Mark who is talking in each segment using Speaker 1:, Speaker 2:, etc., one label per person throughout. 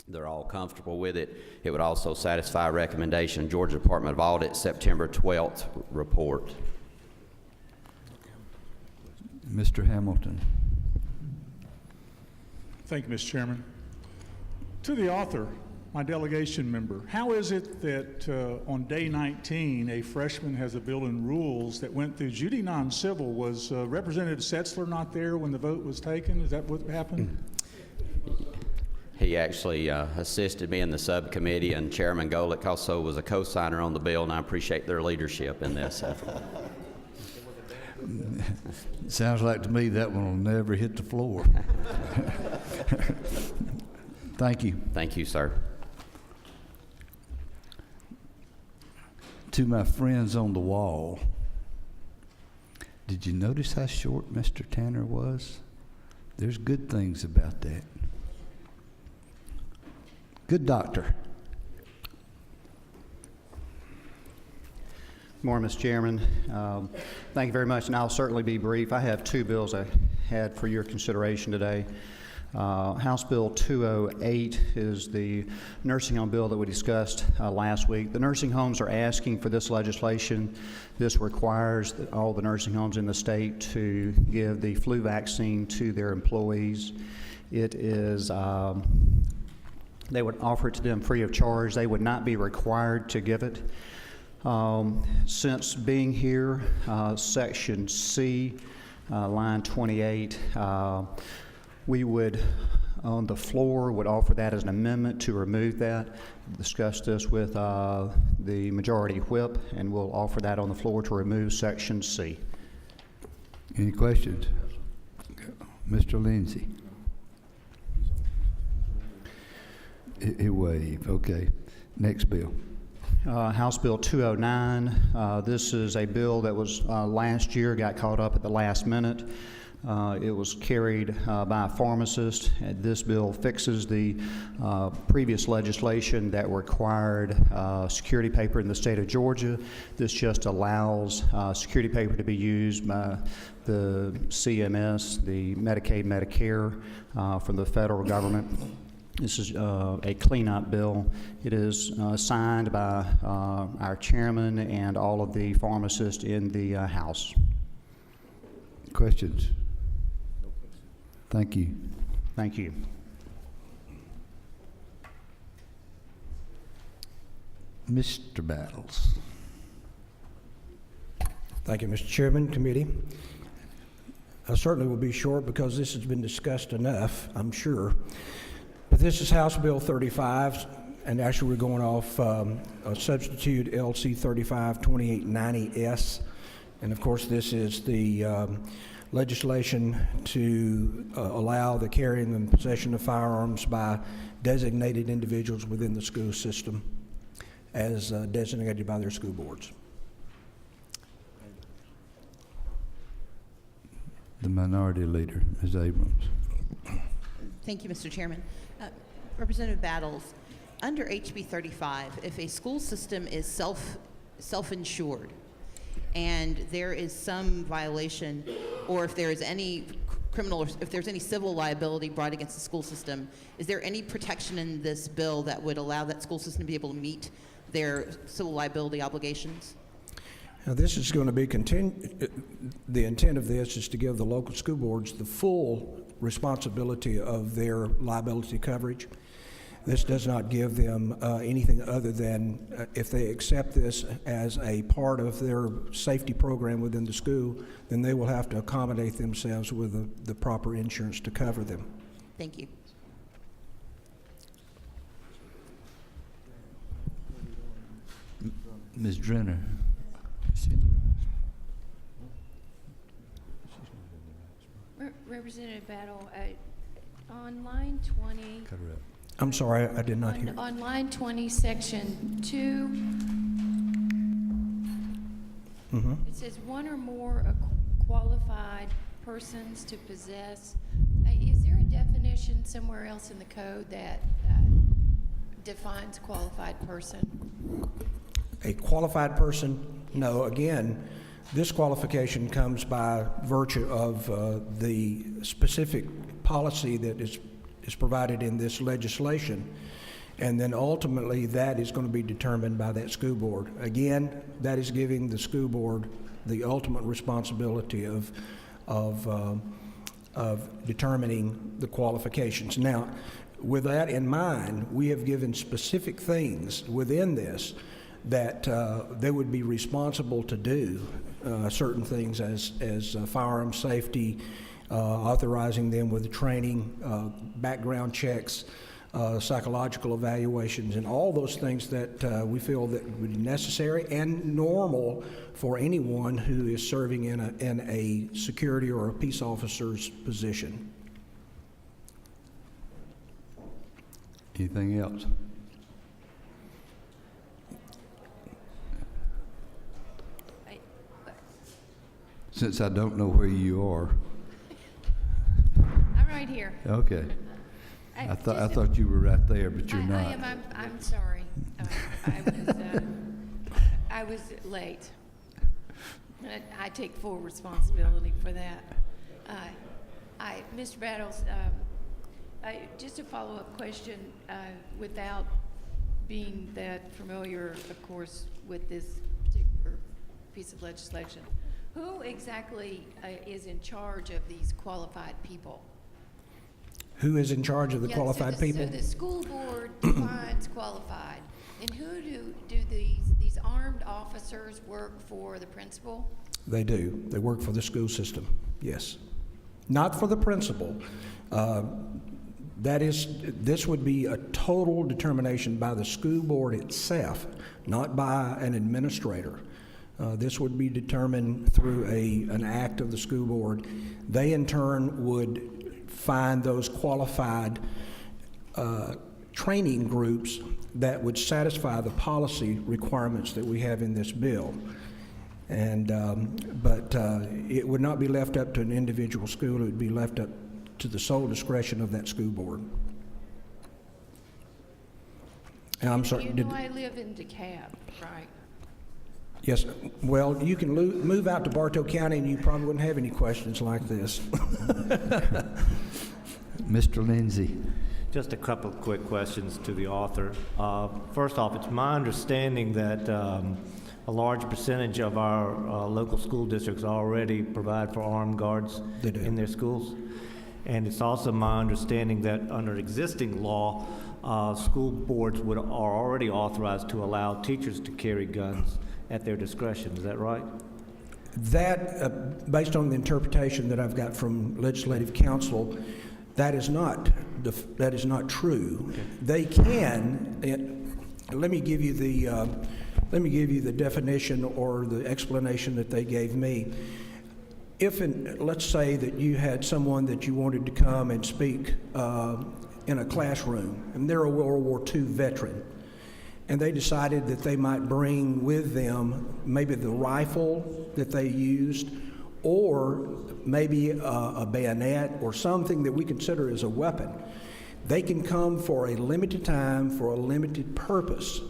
Speaker 1: They're all comfortable with it. It would also satisfy a recommendation, Georgia Department of Audit, September 12th report.
Speaker 2: Mr. Hamilton.
Speaker 3: Thank you, Mr. Chairman. To the author, my delegation member, how is it that on day 19, a freshman has a bill and rules that went through Judy non-civil? Was Representative Setzler not there when the vote was taken? Is that what happened?
Speaker 1: He actually assisted me in the subcommittee, and Chairman Golick also was a co-signer on the bill, and I appreciate their leadership in this effort.
Speaker 2: Sounds like to me that one will never hit the floor. Thank you.
Speaker 1: Thank you, sir.
Speaker 2: To my friends on the wall, did you notice how short Mr. Tanner was? There's good things about that. Good doctor.
Speaker 4: Good morning, Mr. Chairman. Thank you very much, and I'll certainly be brief. I have two bills I had for your consideration today. House Bill 208 is the nursing home bill that we discussed last week. The nursing homes are asking for this legislation. This requires all the nursing homes in the state to give the flu vaccine to their employees. It is they would offer it to them free of charge. They would not be required to give it. Since being here, Section C, line 28, we would, on the floor, would offer that as an amendment to remove that. Discuss this with the majority whip, and we'll offer that on the floor to remove Section C.
Speaker 2: Any questions? Mr. Lindsay. He waved. Okay. Next bill.
Speaker 4: House Bill 209. This is a bill that was last year, got caught up at the last minute. It was carried by a pharmacist. This bill fixes the previous legislation that required security paper in the state of Georgia. This just allows security paper to be used by the CMS, the Medicaid, Medicare, from the federal government. This is a cleanup bill. It is signed by our chairman and all of the pharmacists in the House.
Speaker 2: Questions? Thank you.
Speaker 4: Thank you.
Speaker 2: Mr. Battles.
Speaker 5: Thank you, Mr. Chairman, committee. I certainly will be short because this has been discussed enough, I'm sure. But this is House Bill 35, and actually we're going off a substitute LC 35-2890S. And of course, this is the legislation to allow the carrying and possession of firearms by designated individuals within the school system as designated by their school boards.
Speaker 2: The minority leader, Ms. Abrams.
Speaker 6: Thank you, Mr. Chairman. Representative Battles, under HB 35, if a school system is self-insured and there is some violation, or if there is any criminal, or if there's any civil liability brought against the school system, is there any protection in this bill that would allow that school system to be able to meet their civil liability obligations?
Speaker 5: Now, this is going to be the intent of this is to give the local school boards the full responsibility of their liability coverage. This does not give them anything other than if they accept this as a part of their safety program within the school, then they will have to accommodate themselves with the proper insurance to cover them.
Speaker 6: Thank you.
Speaker 2: Ms. Drenner.
Speaker 7: Representative Battle, on line 20.
Speaker 2: Cut her up.
Speaker 5: I'm sorry, I did not hear.
Speaker 7: On line 20, section 2, it says one or more qualified persons to possess. Is there a definition somewhere else in the code that defines qualified person?
Speaker 5: A qualified person? No. Again, this qualification comes by virtue of the specific policy that is is provided in this legislation. And then ultimately, that is going to be determined by that school board. Again, that is giving the school board the ultimate responsibility of determining the qualifications. Now, with that in mind, we have given specific things within this that they would be responsible to do, certain things as firearm safety, authorizing them with training, background checks, psychological evaluations, and all those things that we feel that would be necessary and normal for anyone who is serving in a security or a peace officer's position.
Speaker 2: Anything else? Since I don't know where you are.
Speaker 7: I'm right here.
Speaker 2: Okay. I thought you were right there, but you're not.
Speaker 7: I am. I'm sorry. I was late. I take full responsibility for that. Mr. Battles, just a follow-up question, without being that familiar, of course, with this particular piece of legislation. Who exactly is in charge of these qualified people?
Speaker 5: Who is in charge of the qualified people?
Speaker 7: So the school board defines qualified, and who do these armed officers work for? The principal?
Speaker 5: They do. They work for the school system, yes. Not for the principal. This would be a total determination by the school board itself, not by an administrator. This would be determined through an act of the school board. They in turn would find those qualified training groups that would satisfy the policy requirements that we have in this bill. And but it would not be left up to an individual school. It would be left up to the sole discretion of that school board. And I'm sorry.
Speaker 7: You know, I live in DeKalb, right?
Speaker 5: Yes. Well, you can move out to Bartow County, and you probably wouldn't have any questions like this.
Speaker 2: Mr. Lindsay.
Speaker 8: Just a couple of quick questions to the author. First off, it's my understanding that a large percentage of our local school districts already provide for armed guards in their schools. And it's also my understanding that under existing law, school boards are already authorized to allow teachers to carry guns at their discretion. Is that right?
Speaker 5: That, based on the interpretation that I've got from Legislative Council, that is not true. Okay. They can. Let me give you the definition or the explanation that they gave me. If, let's say that you had someone that you wanted to come and speak in a classroom, and they're a World War II veteran, and they decided that they might bring with them maybe the rifle that they used, or maybe a bayonet or something that we consider as a weapon. They can come for a limited time for a limited purpose.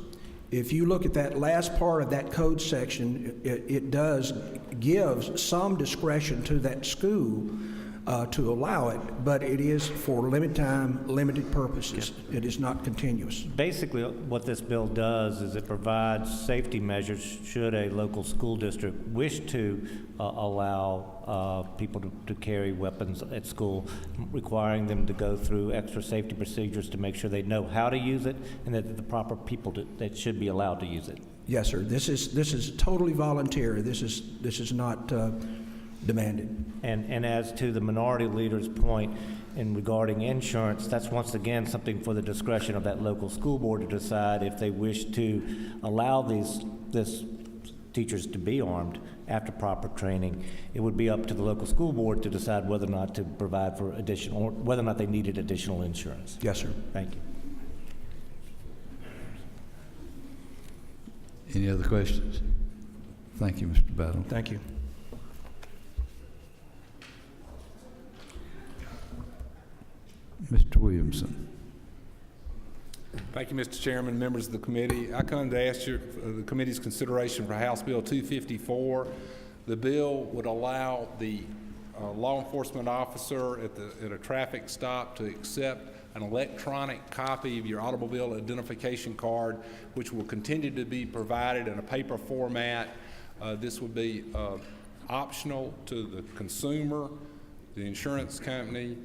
Speaker 5: If you look at that last part of that code section, it does give some discretion to that school to allow it, but it is for limited time, limited purposes. It is not continuous.
Speaker 8: Basically, what this bill does is it provides safety measures should a local school district wish to allow people to carry weapons at school, requiring them to go through extra safety procedures to make sure they know how to use it and that the proper people that should be allowed to use it.
Speaker 5: Yes, sir. This is totally voluntary. This is not demanded.
Speaker 8: And as to the minority leader's point in regarding insurance, that's once again something for the discretion of that local school board to decide if they wish to allow these teachers to be armed after proper training. It would be up to the local school board to decide whether or not to provide for additional, or whether or not they needed additional insurance.
Speaker 5: Yes, sir.
Speaker 8: Thank you.
Speaker 2: Any other questions? Thank you, Mr. Battle.
Speaker 5: Thank you.
Speaker 2: Mr. Williamson.
Speaker 9: Thank you, Mr. Chairman, members of the committee. I come to ask the committee's consideration for House Bill 254. The bill would allow the law enforcement officer at a traffic stop to accept an electronic copy of your automobile identification card, which will continue to be provided in a paper format. This will be optional to the consumer, the insurance company.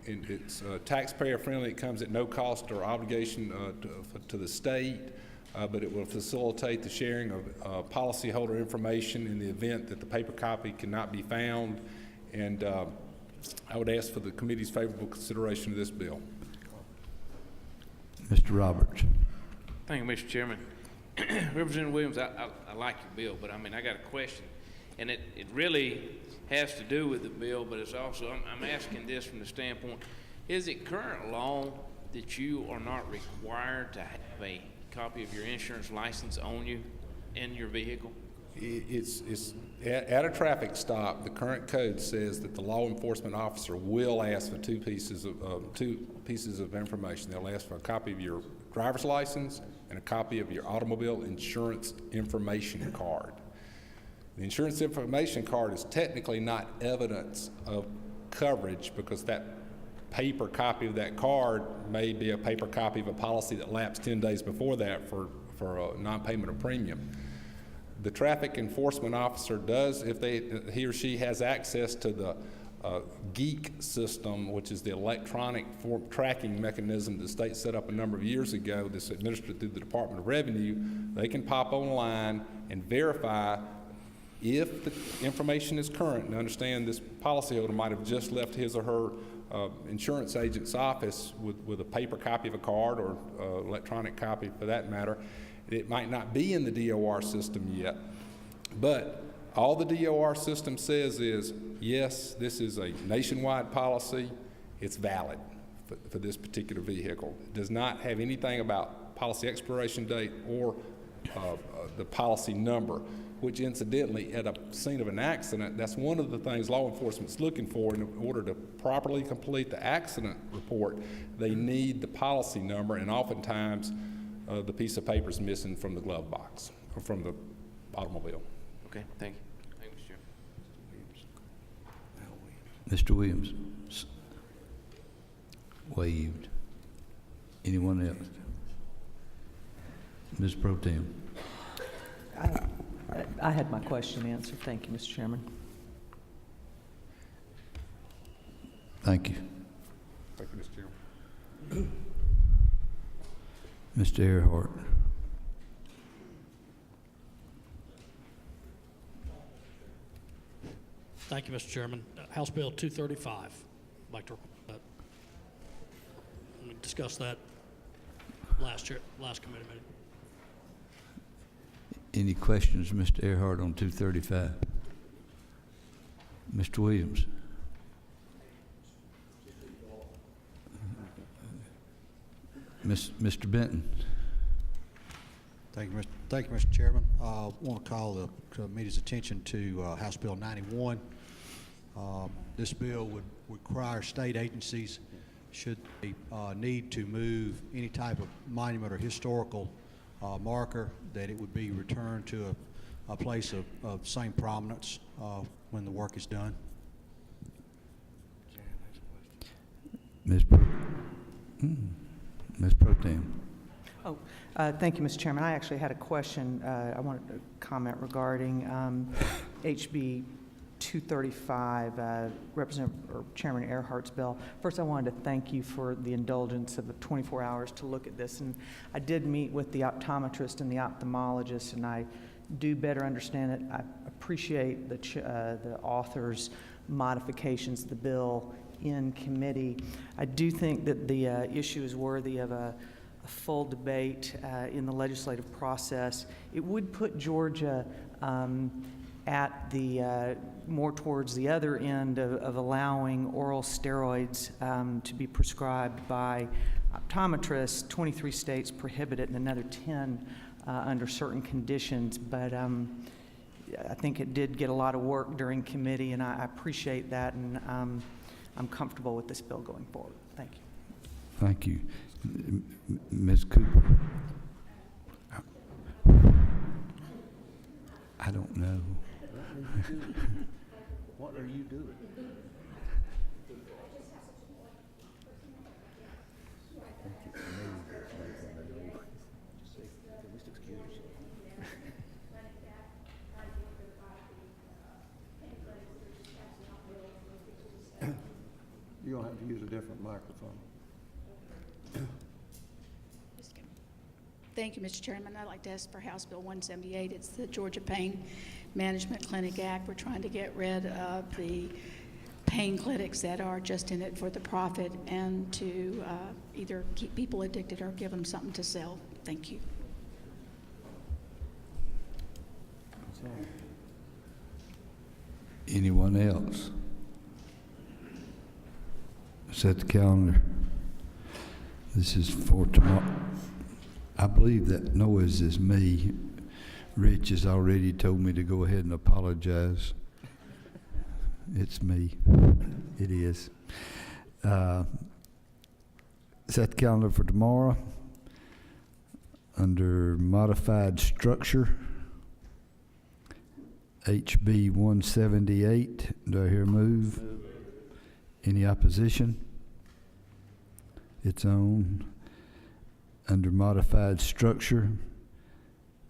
Speaker 9: It's taxpayer friendly. It comes at no cost or obligation to the state, but it will facilitate the sharing of policyholder information in the event that the paper copy cannot be found. And I would ask for the committee's favorable consideration of this bill.
Speaker 2: Mr. Roberts.
Speaker 10: Thank you, Mr. Chairman. Representative Williams, I like your bill, but I mean, I got a question. And it really has to do with the bill, but it's also, I'm asking this from the standpoint, is it current law that you are not required to have a copy of your insurance license on you in your vehicle?
Speaker 9: It's at a traffic stop, the current code says that the law enforcement officer will ask for two pieces of information. They'll ask for a copy of your driver's license and a copy of your automobile insurance information card. The insurance information card is technically not evidence of coverage because that paper copy of that card may be a paper copy of a policy that lapsed 10 days before that for a non-payment of premium. The traffic enforcement officer does, if he or she has access to the GEEK system, which is the electronic tracking mechanism the state set up a number of years ago that's administered through the Department of Revenue, they can pop online and verify if the information is current. And understand this policyholder might have just left his or her insurance agent's office with a paper copy of a card or electronic copy for that matter. It might not be in the DOR system yet, but all the DOR system says is, yes, this is a nationwide policy. It's valid for this particular vehicle. It does not have anything about policy expiration date or the policy number, which incidentally, at a scene of an accident, that's one of the things law enforcement's looking for in order to properly complete the accident report. They need the policy number, and oftentimes the piece of paper is missing from the glove box or from the automobile.
Speaker 10: Okay, thank you. Thank you, Mr. Chairman.
Speaker 2: Mr. Williams. Waived. Anyone else? Ms. Pro Tem.
Speaker 11: I had my question answered. Thank you, Mr. Chairman.
Speaker 2: Thank you.
Speaker 9: Thank you, Mr. Chairman.
Speaker 2: Mr. Earhart.
Speaker 12: Thank you, Mr. Chairman. House Bill 235. I'd like to we discussed that last committee meeting.
Speaker 2: Any questions, Mr. Earhart, on 235? Mr. Williams. Mr. Benton.
Speaker 13: Thank you, Mr. Chairman. I want to call the committee's attention to House Bill 91. This bill would require state agencies, should they need to move any type of monument or historical marker, that it would be returned to a place of same prominence when the work is done.
Speaker 2: Ms. Pro Tem.
Speaker 11: Oh, thank you, Mr. Chairman. I actually had a question. I wanted to comment regarding HB 235, Chairman Earhart's bill. First, I wanted to thank you for the indulgence of the 24 hours to look at this. And I did meet with the optometrist and the ophthalmologist, and I do better understand it. I appreciate the author's modifications of the bill in committee. I do think that the issue is worthy of a full debate in the legislative process. It would put Georgia at the more towards the other end of allowing oral steroids to be prescribed by optometrists. 23 states prohibit it and another 10 under certain conditions, but I think it did get a lot of work during committee, and I appreciate that, and I'm comfortable with this bill going forward. Thank you.
Speaker 2: Thank you. Ms. Cooper. I don't know.
Speaker 13: What are you doing?
Speaker 14: use a different microphone.
Speaker 15: Thank you, Mr. Chairman. I'd like to ask for House Bill 178. It's the Georgia Pain Management Clinic Act. We're trying to get rid of the pain clinics that are just in it for the profit and to either keep people addicted or give them something to sell. Thank you.
Speaker 2: Anyone else? Set the calendar. This is for tomorrow. I believe that noise is me. Rich has already told me to go ahead and apologize. It's me. It is. Set the calendar for tomorrow. Under modified structure, HB 178. Do I hear a move? Any opposition? It's on. Under modified structure,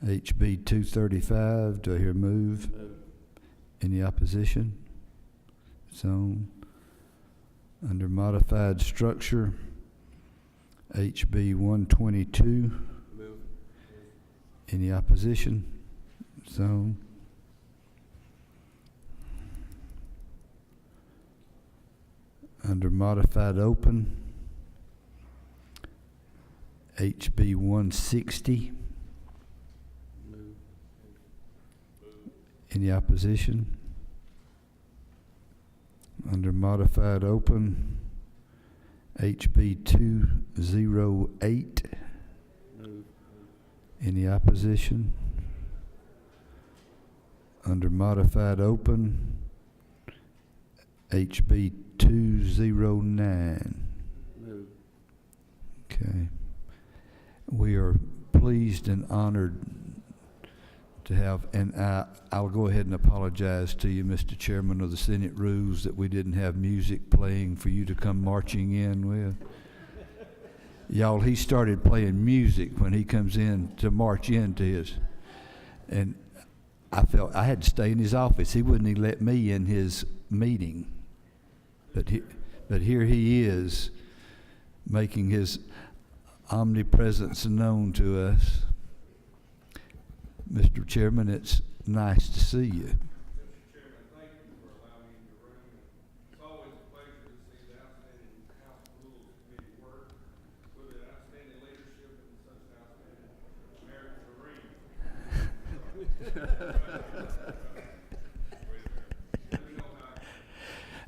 Speaker 2: HB 235. Do I hear a move? Any opposition? It's on. Under modified structure, HB 122. Any opposition? It's on. Under modified open, HB 160. Any opposition? Under modified open, HB 208. Any opposition? Under modified open, HB 209. Okay. We are pleased and honored to have, and I'll go ahead and apologize to you, Mr. Chairman of the Senate Rules, that we didn't have music playing for you to come marching in with. Y'all, he started playing music when he comes in to march into his, and I felt I had to stay in his office. He wouldn't even let me in his meeting. But here he is, making his omnipresence known to us. Mr. Chairman, it's nice to see you.
Speaker 14: Mr. Chairman, thank you for allowing me into the room. It's always a pleasure to see the outstanding House Rules Committee work with the outstanding leadership and such an outstanding American Marine.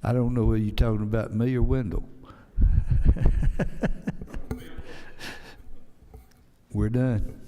Speaker 2: I don't know whether you're talking about me or Wendell. We're done.